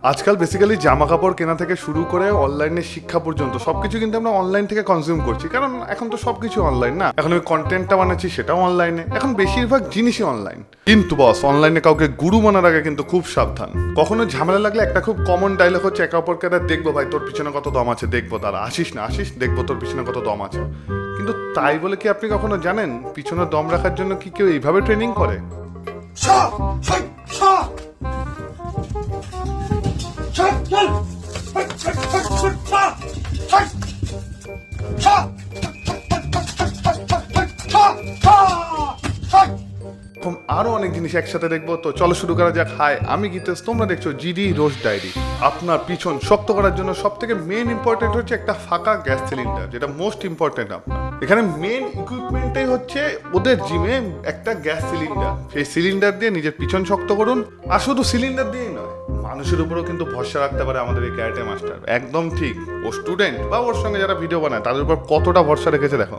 আজকাল বেসিক্যালি জামা কাপড় কেনা থেকে শুরু করে অনলাইনে শিক্ষা পর্যন্ত সবকিছু কিন্তু আমরা অনলাইন থেকে কনজিউম করছি, কারণ এখন তো সবকিছু অনলাইন না। এখন ওই কন্টেন্টটা বানাচ্ছি সেটাও অনলাইনে, এখন বেশিরভাগ জিনিসই অনলাইন। কিন্তু বস, অনলাইনে কাউকে গুরু মানার আগে কিন্তু খুব সাবধান। কখনো ঝামেলা লাগলে একটা খুব কমন ডায়লগ হচ্ছে, একে অপরকে দেখবো ভাই তোর পিছনে কত দম আছে, দেখবো তারা আসিস না আসিস, দেখবো তোর পিছনে কত দম আছে। কিন্তু তাই বলে কি আপনি কখনো জানেন পিছনে দম রাখার জন্য কি কেউ এইভাবে ট্রেনিং করে? আরো অনেক জিনিস একসাথে দেখবো, তো চলো শুরু করা যাক। হাই, আমি গীতেশ, তোমরা দেখছো জিডি রোস্ট ডায়েরি। আপনার পিছন শক্ত করার জন্য সব থেকে মেন ইম্পর্টেন্ট হচ্ছে একটা ফাঁকা গ্যাস সিলিন্ডার, যেটা মোস্ট ইম্পর্টেন্ট। আপনার এখানে মেন ইকুইপমেন্টটাই হচ্ছে ওদের জিমে একটা গ্যাস সিলিন্ডার। সেই সিলিন্ডার দিয়ে নিজের পিছন শক্ত করুন। আর শুধু সিলিন্ডার দিয়েই নয়, মানুষের উপরেও কিন্তু ভরসা রাখতে পারে আমাদের এই ক্যারাটে মাস্টার। একদম ঠিক, ও স্টুডেন্ট বা ওর সঙ্গে যারা ভিডিও বানায় তাদের উপর কতটা ভরসা রেখেছে দেখো।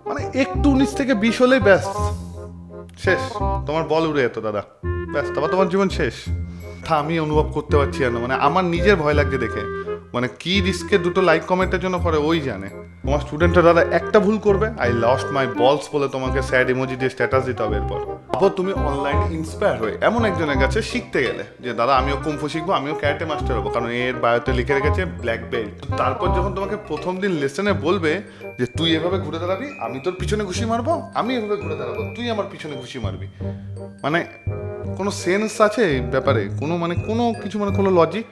মানে একটু 19 থেকে 20 হলেই ব্যাস শেষ, তোমার বল উড়ে যেত দাদা, ব্যাস তারপর তোমার জীবন শেষ। আমি অনুভব করতে পারছি না, মানে আমার নিজের ভয় লাগছে দেখে। মানে কি রিস্কে দুটো লাইক কমেন্টের জন্য করে ওই জানে। তোমার স্টুডেন্টরা দাদা একটা ভুল করবে, আই লস্ট মাই বলস বলে তোমাকে স্যাড ইমোজি দিয়ে স্ট্যাটাস দিতে হবে। এরপর আবার তুমি অনলাইনে ইন্সপায়ার হয়ে এমন একজনের কাছে শিখতে গেলে যে দাদা আমিও কুম্ফু শিখবো, আমিও ক্যারাটে মাস্টার হবো, কারণ এর বায়োতে লিখে রেখেছে ব্ল্যাক বেল্ট। তারপর যখন তোমাকে প্রথম দিন লেসনে বলবে যে তুই এভাবে ঘুরে দাঁড়াবি, আমি তোর পিছনে ঘুষি মারবো, আমি এভাবে ঘুরে দাঁড়াবো, তুই আমার পিছনে ঘুষি মারবি, মানে কোনো সেন্স আছে এই ব্যাপারে? কোনো মানে কোনো কিছু, মানে কোনো লজিক?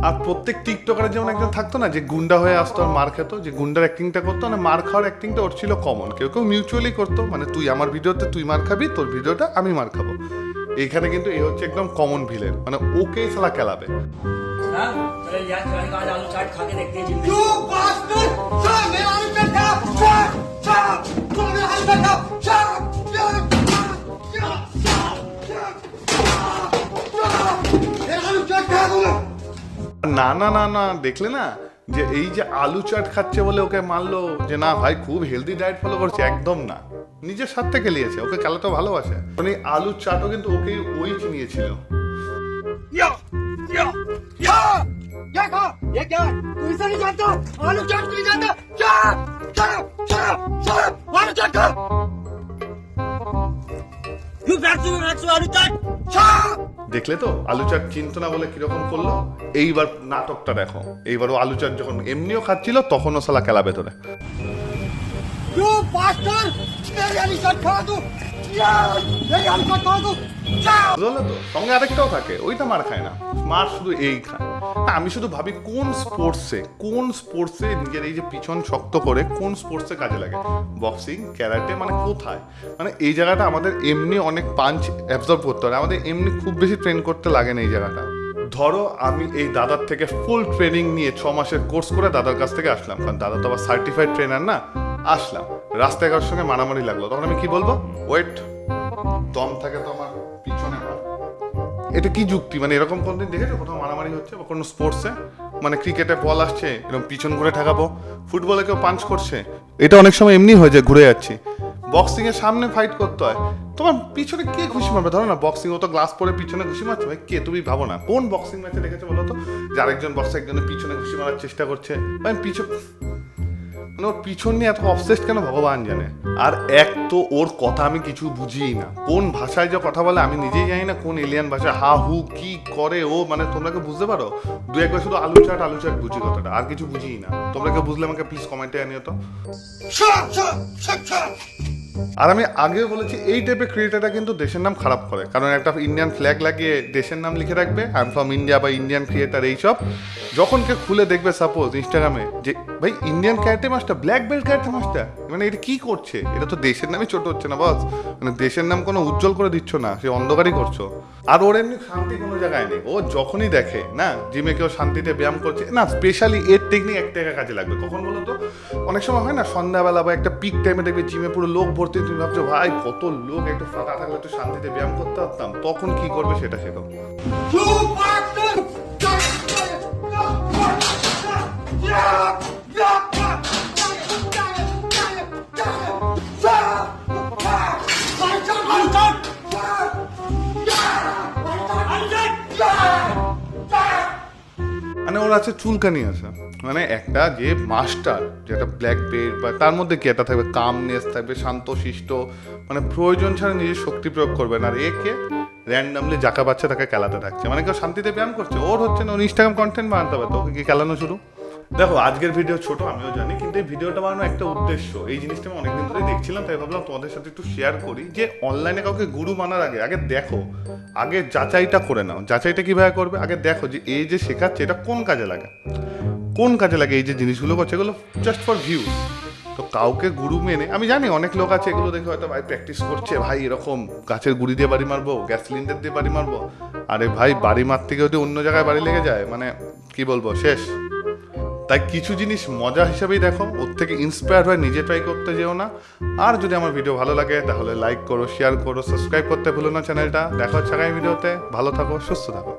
আর প্রত্যেক টিকটকারের যেমন একজন থাকতো না যে গুন্ডা হয়ে আসতো আর মার খেতো, যে গুন্ডার অ্যাক্টিংটা করতো, মানে মার খাওয়ার অ্যাক্টিংটা ওর ছিল কমন। কেউ কেউ মিউচুয়ালি করতো, মানে তুই আমার ভিডিওতে তুই মার খাবি, তোর ভিডিওটা আমি মার খাবো। এইখানে কিন্তু এই হচ্ছে একদম কমন ভিলেন, মানে ওকেই সালা খেলাবে। না না না না, দেখলে না যে এই যে আলু চাট খাচ্ছে বলে ওকে মারলো, যে না ভাই খুব হেলদি ডায়েট ফলো করছে, একদম না, নিজের স্বার্থে খেলিয়েছে। ওকে খেলাতে ভালোবাসে, মানে আলু চাটও কিন্তু ওকে ওই চিনিয়েছিল। দেখলে তো আলু চাট চিনতো না বলে কিরকম করলো। এইবার নাটকটা দেখো, এইবারও আলু চাট যখন এমনিও খাচ্ছিল তখনও সালা খেলা ভেতরে। বুঝলো তো, সঙ্গে আরেকটাও থাকে, ওইটা মার খায় না, মার শুধু এই খায়। আমি শুধু ভাবি কোন স্পোর্টসে নিজের এই যে পিছন শক্ত করে কোন স্পোর্টসে কাজে লাগে? বক্সিং, ক্যারাটে, মানে কোথায়? মানে এই জায়গাটা আমাদের এমনি অনেক পাঞ্চ অ্যাবজর্ব করতে হয়, আমাদের এমনি খুব বেশি ট্রেন করতে লাগে না এই জায়গাটা। ধরো আমি এই দাদার থেকে ফুল ট্রেনিং নিয়ে 6 মাসের কোর্স করে দাদার কাছ থেকে আসলাম, কারণ দাদা তো আবার সার্টিফাইড ট্রেনার না। আসলাম, রাস্তায় কারোর সঙ্গে মারামারি লাগলো, তখন আমি কি বলবো? ওয়েট, দম থাকে তো আমার পিছনে। এটা কি যুক্তি? মানে এরকম কোনদিন দেখেছো কোথাও মারামারি হচ্ছে বা কোনো স্পোর্টসে? মানে ক্রিকেটে বল আসছে এরকম পিছন ঘুরে ঠেকাবো, ফুটবলে কেউ পাঞ্চ করছে, এটা অনেক সময় এমনি হয়ে যায় ঘুরে যাচ্ছি। বক্সিং এর সামনে ফাইট করতে হয়, তোমার পিছনে কে ঘুষি মারবে? ধরো না বক্সিং, ও তো গ্লাস পরে পিছনে ঘুষি মারছে, ভাই কে? তুমি ভাবো না কোন বক্সিং ম্যাচে দেখেছো বলো তো যে আরেকজন বক্সার একজনের পিছনে ঘুষি মারার চেষ্টা করছে? ভাই মানে ওর পিছন নিয়ে এত অবসেসড কেন ভগবান জানে। আর এক তো ওর কথা আমি কিছু বুঝিই না, কোন ভাষায় যে কথা বলে আমি নিজেই জানি না, কোন এলিয়ান ভাষা, হা হু কি করে ও, মানে তোমরা কেউ বুঝতে পারো? দু একবার শুধু আলু চাট বুঝি কথাটা, আর কিছু বুঝিই না। তোমরা কেউ বুঝলে আমাকে প্লিজ কমেন্টে জানিও তো। আর আমি আগেও বলেছি এই টাইপের ক্রিয়েটাররা কিন্তু দেশের নাম খারাপ করে, কারণ একটা ইন্ডিয়ান ফ্ল্যাগ লাগিয়ে দেশের নাম লিখে রাখবে আই এম ফ্রম ইন্ডিয়া বা ইন্ডিয়ান ক্রিয়েটার, এইসব যখন কেউ খুলে দেখবে সাপোজ ইনস্টাগ্রামে যে ভাই Indian karate master, black belt karate master, মানে এটা কি করছে? এটা তো দেশের নামই ছোট হচ্ছে না বস, মানে দেশের নাম কোনো উজ্জ্বল করে দিচ্ছ না, সে অন্ধকারই করছো। আর ওর এমনি শান্তি কোনো জায়গায় নেই। ও যখনই দেখে না জিমে কেউ শান্তিতে ব্যায়াম করছে না, স্পেশালি এর টেকনিক একটা কাজে লাগবে কখন বলো তো? অনেক সময় হয় না সন্ধ্যাবেলা বা একটা পিক টাইমে দেখবে জিমে পুরো লোক ভর্তি, তুমি ভাবছো ভাই কত লোক, একটু ফাঁকা থাকলে একটু শান্তিতে ব্যায়াম করতে পারতাম, তখন কি করবে সেটা শেখো। মানে ওর আছে চুলকানি আছে, মানে একটা যে মাস্টার, যেটা ব্ল্যাক বেল্ট বা তার মধ্যে কি একটা থাকবে, কামনেস থাকবে, শান্তশিষ্ট, মানে প্রয়োজন ছাড়া নিজের শক্তি প্রয়োগ করবে না। আর একে র্যান্ডামলি জাকা বাচ্চা তাকে খেলাতে থাকছে, মানে কেউ শান্তিতে ব্যায়াম করছে, ওর হচ্ছে না, ওর ইনস্টাগ্রাম কন্টেন্ট বানাতে হবে, তো ওকে কি খেলানো শুরু। দেখো আজকের ভিডিও ছোট আমিও জানি, কিন্তু এই ভিডিওটা বানানোর একটা উদ্দেশ্য, এই জিনিসটা আমি অনেকদিন ধরে দেখছিলাম, তাই ভাবলাম তোমাদের সাথে একটু শেয়ার করি যে অনলাইনে কাউকে গুরু মানার আগে আগে দেখো, আগে যাচাইটা করে নাও। যাচাইটা কিভাবে করবে? আগে দেখো যে এই যে শেখাচ্ছে এটা কোন কাজে লাগে, কোন কাজে লাগে, এই যে জিনিসগুলো করছে এগুলো জাস্ট ফর ভিউ। তো কাউকে গুরু মেনে, আমি জানি অনেক লোক আছে এগুলো দেখে হয়তো ভাই প্র্যাকটিস করছে, ভাই এরকম গাছের গুড়ি দিয়ে বাড়ি মারবো, গ্যাস সিলিন্ডার দিয়ে বাড়ি মারবো, আরে ভাই বাড়ি মারতে গিয়ে যদি অন্য জায়গায় বাড়ি লেগে যায়, মানে কি বলবো, শেষ। তাই কিছু জিনিস মজা হিসাবেই দেখো, ওর থেকে ইন্সপায়ার হয়ে নিজে ট্রাই করতে যেও না। আর যদি আমার ভিডিও ভালো লাগে তাহলে লাইক করো, শেয়ার করো, সাবস্ক্রাইব করতে ভুলো না চ্যানেলটা। দেখা হচ্ছে আগামী ভিডিওতে। ভালো থাকো, সুস্থ থাকো।